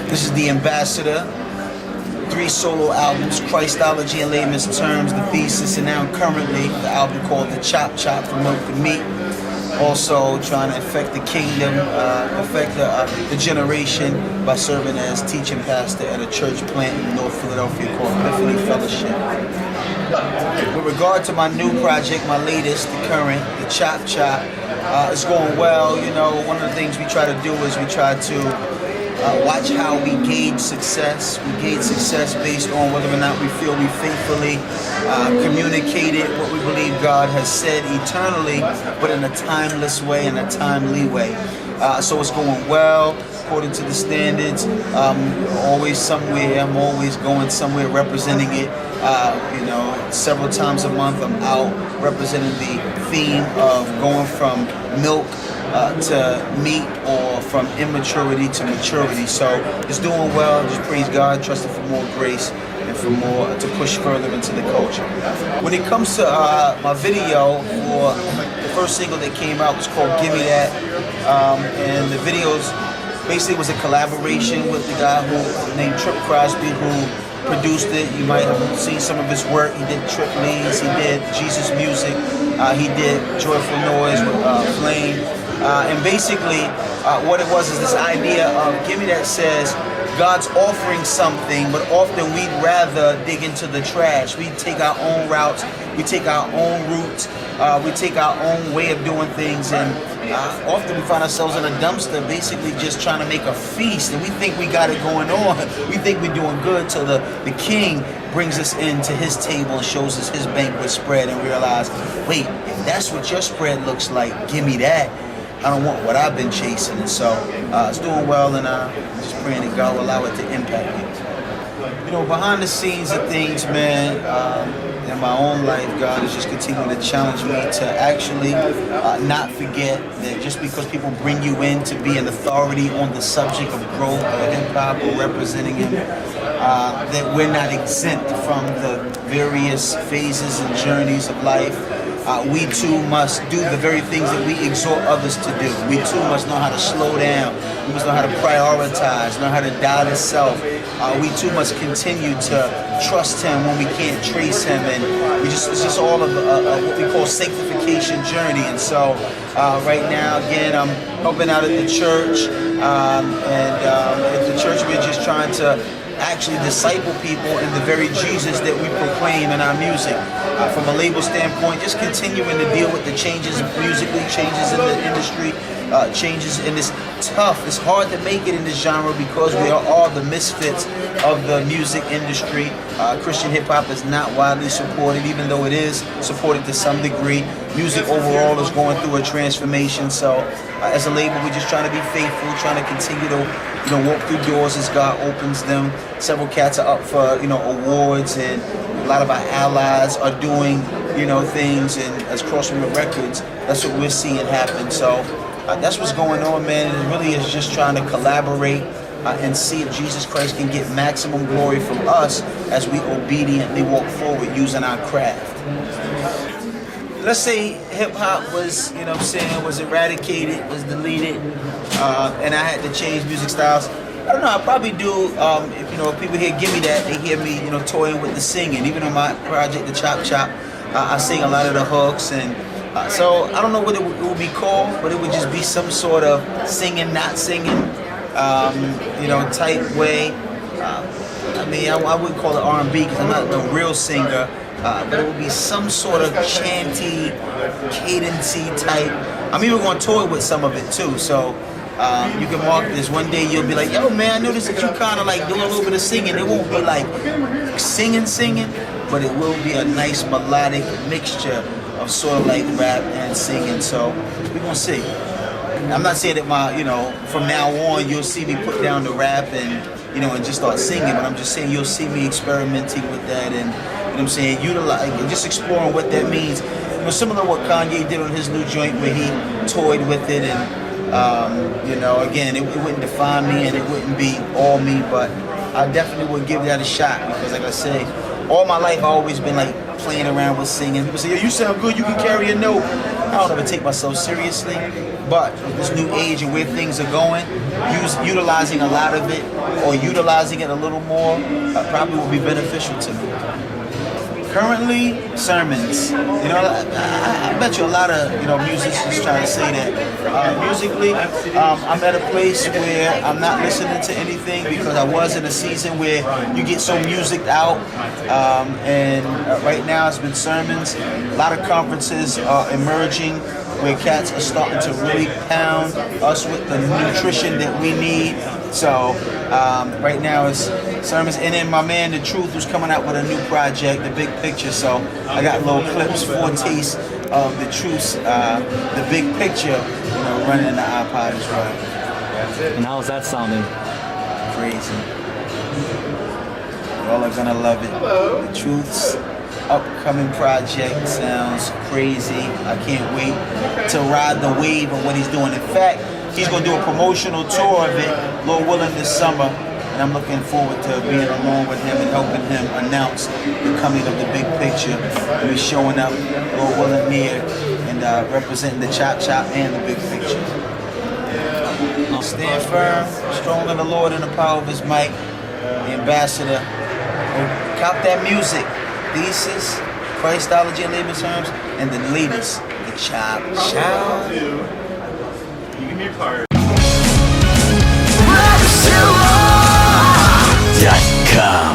This is the Ambassador. 3 solo albums, Christology in layman's terms, the thesis, and now currently the album called The Chop Chop from Milk and Meat. Also trying to affect the kingdom, affect the generation by serving as teaching pastor at a church plant in North Philadelphia called Epiphany Fellowship. With regard to my new project, my latest, the current, The Chop Chop, it's going well. You know, one of the things we try to do is we try to watch how we gauge success. We gauge success based on whether or not we feel we faithfully communicated what we believe God has said eternally, but in a timeless way, in a timely way. So it's going well, according to the standards. Always somewhere, I'm always going somewhere representing it. You know, several times a month I'm out representing the theme of going from milk to meat, or from immaturity to maturity. So it's doing well. Just praise God, trusting for more grace and for more to push further into the culture. When it comes to my video for the first single that came out, was called Gimme That, and the videos basically was a collaboration with the guy named Trip Crosby, who produced it. You might have seen some of his work. He did Trip Leads, he did Jesus Music, he did Joyful Noise with Flame. And basically, what it was is this idea of Gimme That says God's offering something, but often we'd rather dig into the trash. We take our own routes, we take our own routes, we take our own way of doing things, and often we find ourselves in a dumpster, basically just trying to make a feast, and we think we got it going on. We think we're doing good till the king brings us into his table and shows us his banquet spread, and realize, wait, if that's what your spread looks like, give me that. I don't want what I've been chasing. And so it's doing well, and I'm just praying that God will allow it to impact me. You know, behind the scenes of things, man, in my own life, God is just continuing to challenge me to actually not forget that just because people bring you in to be an authority on the subject of growth or hip-hop or representing him, that we're not exempt from the various phases and journeys of life. We too must do the very things that we exhort others to do. We too must know how to slow down. We must know how to prioritize, know how to die to self. We too must continue to trust him when we can't trace him. And it's just all of what we call sanctification journey. And so right now, again, I'm helping out at the church. At the church, we're just trying to actually disciple people in the very Jesus that we proclaim in our music. From a label standpoint, just continuing to deal with the changes musically, changes in the industry, changes in this tough. It's hard to make it in this genre because we are all the misfits of the music industry. Christian hip hop is not widely supported, even though it is supported to some degree. Music overall is going through a transformation. So as a label, we're just trying to be faithful, trying to continue to walk through doors as God opens them. Several cats are up for awards, and a lot of our allies are doing things. And as Crosswind Records, that's what we're seeing happen. So that's what's going on, man. And it really is just trying to collaborate and see if Jesus Christ can get maximum glory from us as we obediently walk forward using our craft. Let's say hip-hop was, was eradicated, was deleted, and I had to change music styles. I don't know, I probably do, if people here give me that, they hear me, toying with the singing. Even on my project, The Chop Chop, I sing a lot of the hooks, and so I don't know what it would be called, but it would just be some sort of singing, not singing, type way. I wouldn't call it R&B because I'm not a real singer. But it would be some sort of chanty, cadency type. I'm even going to toy with some of it too, so you can mark this. One day you'll be like, yo man, I noticed that you kind of like doing a little bit of singing. It won't be like singing, but it will be a nice melodic mixture of sort of like rap and singing. So we're going to see. I'm not saying that from now on you'll see me put down the rap and and just start singing, but I'm just saying you'll see me experimenting with that and utilize and just exploring what that means. Similar to what Kanye did on his new joint where he toyed with it, and again, it wouldn't define me and it wouldn't be all me, but I definitely would give that a shot because, like I say, all my life I've always been like playing around with singing. People say, yo, you sound good, you can carry a note. don't ever take myself seriously, but with this new age and where things are going, utilizing a lot of it or utilizing it a little more probably will be beneficial to me. Currently, sermons. You know, I bet you a lot of musicians try to say that. Musically, I'm at a place where I'm not listening to anything because I was in a season where you get so musiced out, and right now it's been sermons. A lot of conferences are emerging where cats are starting to really pound us with the nutrition that we need. So right now it's sermons, and then my man The Truth was coming out with a new project, The Big Picture. So I got little clips, foretaste of The Truth's The Big Picture, running in the iPod as well. And how's that sounding? Crazy. Y'all are gonna love it. The Truth's upcoming project sounds crazy. I can't wait to ride the wave of what he's doing. In fact, he's going to do a promotional tour of it, Lord willing, this summer, and I'm looking forward to being along with him and helping him announce the coming of The Big Picture. We'll be showing up, Lord willing, near and representing the Chop Chop and The Big Picture. Stand firm, strong in the Lord and the power of His might. The ambassador. Cop that music. Thesis, Christology and layman's terms, and the latest, the Chop Chop. You give me a card. Rapzilla.com